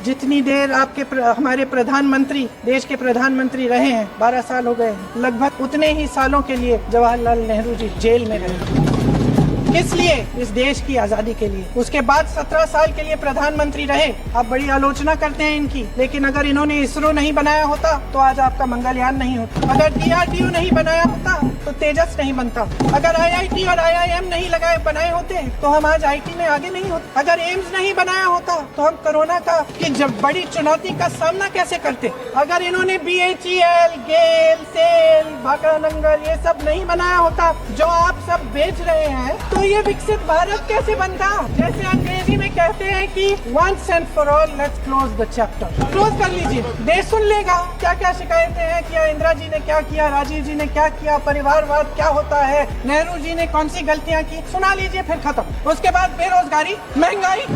जितनी देर हमारे प्रधानमंत्री देश के प्रधानमंत्री रहे हैं, 12 साल हो गए हैं, लगभग उतने ही सालों के लिए जवाहरलाल नेहरू जी जेल में रहे। किस लिए? इस देश की आजादी के लिए। उसके बाद 17 साल के लिए प्रधानमंत्री रहे। आप बड़ी आलोचना करते हैं इनकी, लेकिन अगर इन्होंने इसरो नहीं बनाया होता तो आज आपका मंगलयान नहीं होता। अगर DRDO नहीं बनाया होता तो तेजस नहीं बनता। अगर IIT और IIM नहीं बनाए होते तो हम आज IT में आगे नहीं होते। अगर एम्स नहीं बनाया होता तो हम कोरोना की जब बड़ी चुनौती का सामना कैसे करते। अगर इन्होंने BHEL, गेल, सेल, भाखड़ा नंगल ये सब नहीं बनाया होता जो आप सब बेच रहे हैं, तो ये विकसित भारत कैसे बनता। जैसे अंग्रेजी में कहते हैं कि once and for all let's close the chapter। Close कर लीजिए, देश सुन लेगा क्या क्या शिकायतें हैं, क्या इंदिरा जी ने क्या किया, राजीव जी ने क्या किया, परिवारवाद क्या होता है, नेहरू जी ने कौन सी गलतियां की, सुना लीजिए, फिर खत्म। उसके बाद बेरोजगारी, महंगाई,